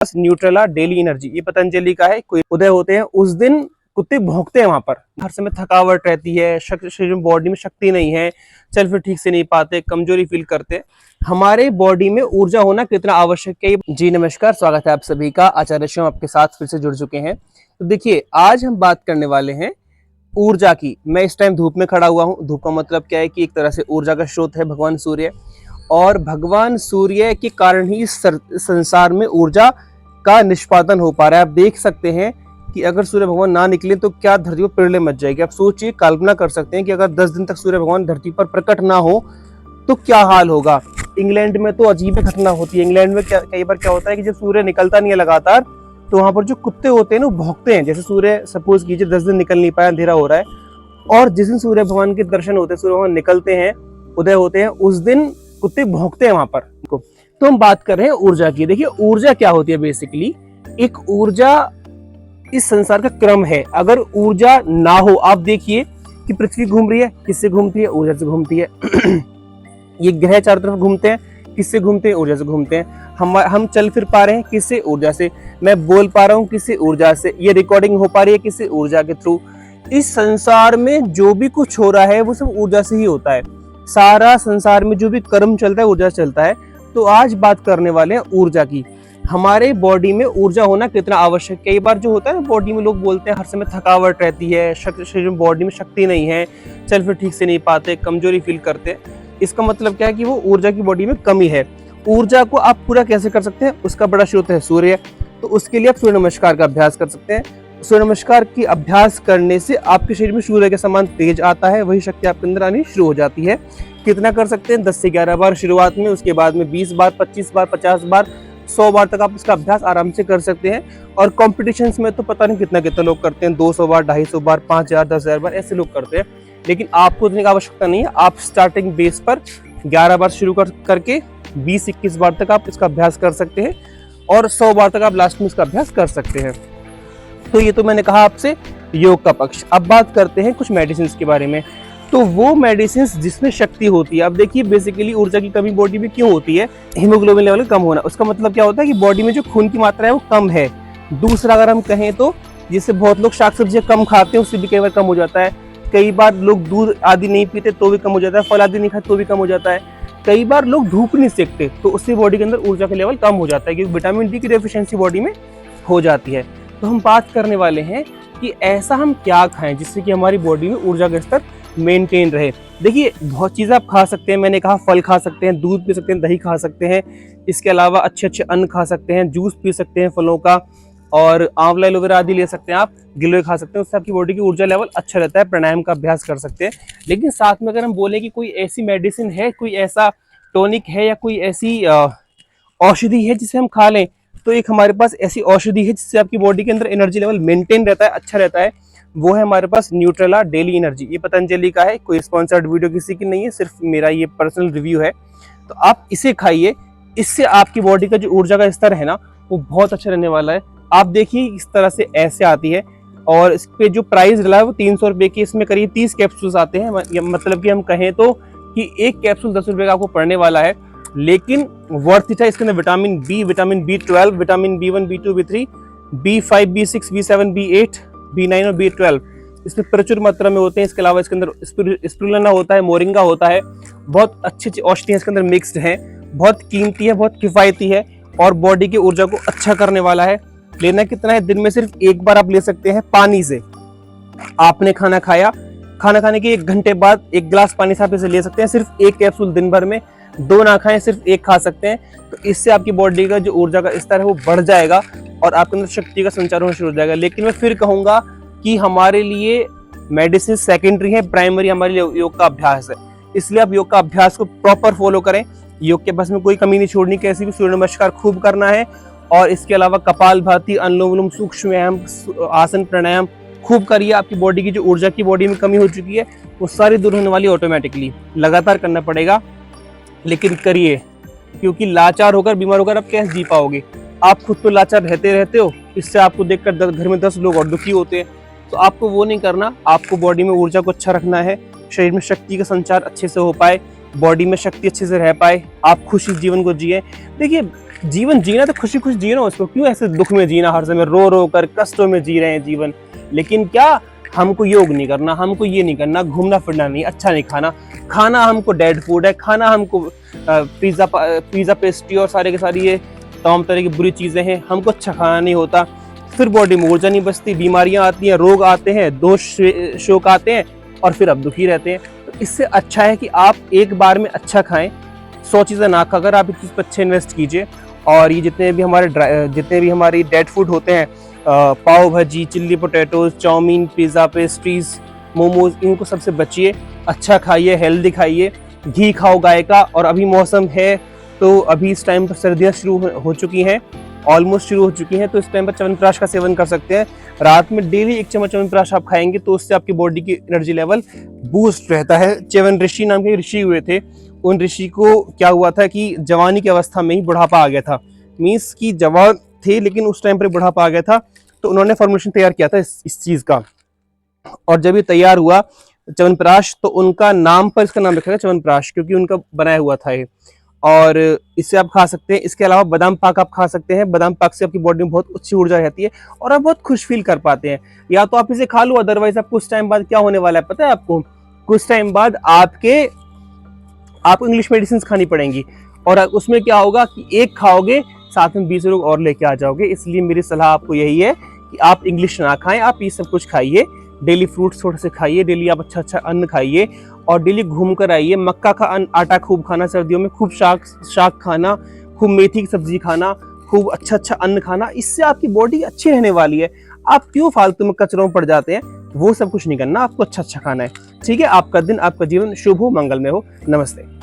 Nutrela daily energy, ये पतंजलि का है। कोई उदय होते हैं उस दिन कुत्ते भौंकते हैं वहां पर, हर समय थकावट रहती है, शरीर में बॉडी में शक्ति नहीं है, चल फिर ठीक से नहीं पाते, कमजोरी फील करते। हमारे बॉडी में ऊर्जा होना कितना आवश्यक है। जी नमस्कार, स्वागत है आप सभी का। आचार्य शिवम आपके साथ फिर से जुड़ चुके हैं। तो देखिए, आज हम बात करने वाले हैं ऊर्जा की। मैं इस टाइम धूप में खड़ा हुआ हूँ। धूप का मतलब क्या है कि एक तरह से ऊर्जा का स्रोत है भगवान सूर्य, और भगवान सूर्य के कारण ही संसार में ऊर्जा का निष्पादन हो पा रहा है। आप देख सकते हैं कि अगर सूर्य भगवान ना निकले तो क्या धरती पर प्रलय मच जाएगी। आप सोचिए, कल्पना कर सकते हैं कि अगर 10 दिन तक सूर्य भगवान धरती पर प्रकट ना हो तो क्या हाल होगा। इंग्लैंड में तो अजीब घटना होती है। इंग्लैंड में कई बार क्या होता है कि जब सूर्य निकलता नहीं है लगातार, तो वहां पर जो कुत्ते होते हैं ना, भौंकते हैं। जैसे सूर्य सपोज कीजिए 10 दिन निकल नहीं पाया, अंधेरा हो रहा है, और जिस दिन सूर्य भगवान के दर्शन होते हैं, सूर्य भगवान निकलते हैं, उदय होते हैं, उस दिन कुत्ते भौंकते हैं वहां पर। तो हम बात कर रहे हैं ऊर्जा की। देखिए, ऊर्जा क्या होती है बेसिकली। एक ऊर्जा इस संसार का क्रम है। अगर ऊर्जा ना हो, आप देखिए कि पृथ्वी घूम रही है, किससे घूमती है? ऊर्जा से घूमती है। ये ग्रह चारों तरफ घूमते हैं, किससे घूमते हैं? ऊर्जा से घूमते हैं। हम चल फिर पा रहे हैं, किससे? ऊर्जा से। मैं बोल पा रहा हूँ, किससे? ऊर्जा से। ये रिकॉर्डिंग हो पा रही है, किससे? ऊर्जा के थ्रू। इस संसार में जो भी कुछ हो रहा है वो सब ऊर्जा से ही होता है। सारा संसार में जो भी कर्म चलता है ऊर्जा से चलता है। तो आज बात करने वाले हैं ऊर्जा की। हमारे बॉडी में ऊर्जा होना कितना आवश्यक। कई बार जो होता है ना, बॉडी में लोग बोलते हैं हर समय थकावट रहती है, शरीर में बॉडी में शक्ति नहीं है, चल फिर ठीक से नहीं पाते, कमजोरी फील करते। इसका मतलब क्या है कि वो ऊर्जा की बॉडी में कमी है। ऊर्जा को आप पूरा कैसे कर सकते हैं? उसका बड़ा स्रोत है सूर्य। तो उसके लिए आप सूर्य नमस्कार का अभ्यास कर सकते हैं। सूर्य नमस्कार की अभ्यास करने से आपके शरीर में सूर्य के समान तेज आता है, वही शक्ति आपके अंदर आनी शुरू हो जाती है। कितना कर सकते हैं? 10 से 11 बार शुरुआत में, उसके बाद में 20 बार, 25 बार, 50 बार, 100 बार तक आप इसका अभ्यास आराम से कर सकते हैं। और कॉम्पिटिशन्स में तो पता नहीं कितना कितना लोग करते हैं, 200 बार, 250 बार, 5000, 10,000 बार, ऐसे लोग करते हैं। लेकिन आपको इतनी आवश्यकता नहीं है। आप स्टार्टिंग बेस पर 11 बार शुरू करके 20-21 बार तक आप इसका अभ्यास कर सकते हैं, और 100 बार तक आप लास्ट में इसका अभ्यास कर सकते हैं। तो ये तो मैंने कहा आपसे योग का पक्ष। अब बात करते हैं कुछ मेडिसिन के बारे में। तो वो मेडिसिन जिसमें शक्ति होती है। अब देखिए, बेसिकली ऊर्जा की कमी बॉडी में क्यों होती है? हीमोग्लोबिन लेवल कम होना। उसका मतलब क्या होता है कि बॉडी में जो खून की मात्रा है वो कम है। दूसरा, अगर हम कहें तो जिससे बहुत लोग शाक सब्जियां कम खाते हैं, उससे भी कई बार कम हो जाता है। कई बार लोग दूध आदि नहीं पीते तो भी कम हो जाता है, फल आदि नहीं खाते तो भी कम हो जाता है। कई बार लोग धूप नहीं सेकते तो उससे बॉडी के अंदर ऊर्जा का लेवल कम हो जाता है, क्योंकि विटामिन डी की डेफिशिएंसी बॉडी में हो जाती है। तो हम बात करने वाले हैं कि ऐसा हम क्या खाएं जिससे कि हमारी बॉडी में ऊर्जा का स्तर मेंटेन रहे। देखिए, बहुत चीज़ें आप खा सकते हैं। मैंने कहा फल खा सकते हैं, दूध पी सकते हैं, दही खा सकते हैं। इसके अलावा अच्छे अच्छे अन्न खा सकते हैं, जूस पी सकते हैं फलों का, और आंवला एलोवेरा आदि ले सकते हैं आप, गिलोय खा सकते हैं। उससे आपकी बॉडी की ऊर्जा लेवल अच्छा रहता है। प्राणायाम का अभ्यास कर सकते हैं। लेकिन साथ में अगर हम बोले कि कोई ऐसी मेडिसिन है, कोई ऐसा टॉनिक है, या कोई ऐसी औषधि है जिसे हम खा लें, तो एक हमारे पास ऐसी औषधि है जिससे आपकी बॉडी के अंदर एनर्जी लेवल मेंटेन रहता है, अच्छा रहता है। वो है हमारे पास न्यूट्रेला डेली एनर्जी। ये पतंजलि का है, कोई स्पॉन्सर्ड वीडियो किसी की नहीं है, सिर्फ मेरा ये पर्सनल रिव्यू है। तो आप इसे खाइए, इससे आपकी बॉडी का जो ऊर्जा का स्तर है ना, वो बहुत अच्छा रहने वाला है। आप देखिए, इस तरह से ऐसे आती है, और इस पे जो प्राइस डला है वो 300 रुपये की। इसमें करीब 30 कैप्सूल्स आते हैं। मतलब कि हम कहें तो कि एक कैप्सूल 10 रुपये का आपको पड़ने वाला है, लेकिन वर्थ इट है। इसके अंदर vitamin B, vitamin B12, vitamin B1, B2, B3, B5, B6, B7, B8, B9 और B12 इसमें प्रचुर मात्रा में होते हैं। इसके अलावा इसके अंदर स्पिरुलिना होता है, मोरिंगा होता है। बहुत अच्छी अच्छी औषधियां इसके अंदर मिक्स्ड हैं। बहुत कीमती है, बहुत किफायती है, और बॉडी की ऊर्जा को अच्छा करने वाला है। लेना कितना है? दिन में सिर्फ एक बार आप ले सकते हैं पानी से। आपने खाना खाया, खाना खाने के 1 घंटे बाद 1 गिलास पानी से आप इसे ले सकते हैं। सिर्फ 1 कैप्सूल दिन भर में, 2 ना खाएं, सिर्फ 1 खा सकते हैं। तो इससे आपकी बॉडी का जो ऊर्जा का स्तर है वो बढ़ जाएगा, और आपके अंदर शक्ति का संचार होना शुरू हो जाएगा। लेकिन मैं फिर कहूंगा कि हमारे लिए मेडिसिन सेकेंडरी है, प्राइमरी हमारे लिए योग का अभ्यास है। इसलिए आप योग का अभ्यास को प्रॉपर फॉलो करें। योग के अभ्यास में कोई कमी नहीं छोड़नी, कैसी भी सूर्य नमस्कार खूब करना है, और इसके अलावा कपालभाति, अनुलोम विलोम, सूक्ष्म व्यायाम, आसन, प्राणायाम खूब करिए। आपकी बॉडी की जो ऊर्जा की बॉडी में कमी हो चुकी है वो सारी दूर होने वाली ऑटोमेटिकली। लगातार करना पड़ेगा, लेकिन करिए, क्योंकि लाचार होकर, बीमार होकर आप कैसे जी पाओगे? आप खुद तो लाचार रहते हो, इससे आपको देखकर घर में 10 लोग और दुखी होते हैं। तो आपको वो नहीं करना। आपको बॉडी में ऊर्जा को अच्छा रखना है, शरीर में शक्ति का संचार अच्छे से हो पाए, बॉडी में शक्ति अच्छे से रह पाए, आप खुशी जीवन को जिए। देखिए, जीवन जीना तो खुशी खुशी जीना, उसको क्यों ऐसे दुख में जीना, हर समय रो रो कर कष्टों में जी रहे हैं जीवन। लेकिन क्या, हमको योग नहीं करना, हमको ये नहीं करना, घूमना फिरना नहीं, अच्छा नहीं खाना, खाना हमको डेड फूड है, खाना हमको पिज्जा पेस्ट्री और सारे के सारी ये तमाम तरह की बुरी चीज़ें हैं, हमको अच्छा खाना नहीं होता, फिर बॉडी में ऊर्जा नहीं बचती, बीमारियां आती हैं, रोग आते हैं, दोष शोक आते हैं और फिर आप दुखी रहते हैं। तो इससे अच्छा है कि आप एक बार में अच्छा खाएं, 100 चीज़ें ना खाकर आप इस चीज़ पर अच्छे इन्वेस्ट कीजिए। और ये जितने भी हमारी डेड फूड होते हैं, pav bhaji, chilli potatoes, chow mein, pizza, pastries, momos, इनको सबसे बचिए, अच्छा खाइए, हेल्दी खाइए, घी खाओ गाय का। और अभी मौसम है तो अभी इस टाइम पर सर्दियाँ शुरू हो चुकी हैं, ऑलमोस्ट शुरू हो चुकी हैं, तो इस टाइम पर च्यवनप्राश का सेवन कर सकते हैं। रात में डेली 1 चम्मच च्यवनप्राश आप खाएंगे तो उससे आपकी बॉडी की एनर्जी लेवल बूस्ट रहता है। च्यवन ऋषि नाम के ऋषि हुए थे, उन ऋषि को क्या हुआ था कि जवानी की अवस्था में ही बुढ़ापा आ गया था, मीन्स कि जवान थे लेकिन उस टाइम पर बुढ़ापा आ गया था, तो उन्होंने फॉर्मुलेशन तैयार किया था इस चीज़ का। और जब ये तैयार हुआ च्यवनप्राश, तो उनका नाम पर इसका नाम रखा गया च्यवनप्राश, क्योंकि उनका बनाया हुआ था ये। और इसे आप खा सकते हैं। इसके अलावा बादाम पाक आप खा सकते हैं, बादाम पाक से आपकी बॉडी में बहुत अच्छी ऊर्जा रहती है और आप बहुत खुश फील कर पाते हैं। या तो आप इसे खा लो, अदरवाइज आप कुछ टाइम बाद क्या होने वाला है पता है आपको, कुछ टाइम बाद आपको इंग्लिश मेडिसिन खानी पड़ेंगी, और उसमें क्या होगा कि एक खाओगे साथ में 20 लोग और लेके आ जाओगे। इसलिए मेरी सलाह आपको यही है कि आप इंग्लिश ना खाएं, आप ये सब कुछ खाइए, डेली फ्रूट्स थोड़े से खाइए, डेली आप अच्छा अच्छा अन्न खाइए और डेली घूम कर आइए। मक्का का आटा खूब खाना सर्दियों में, खूब शाक खाना, खूब मेथी की सब्जी खाना, खूब अच्छा अच्छा अन्न खाना, इससे आपकी बॉडी अच्छी रहने वाली है। आप क्यों फालतू में कचरों में पड़ जाते हैं, वो सब कुछ नहीं करना, आपको अच्छा अच्छा खाना है। ठीक है, आपका दिन, आपका जीवन शुभ हो, मंगलमय हो। नमस्ते।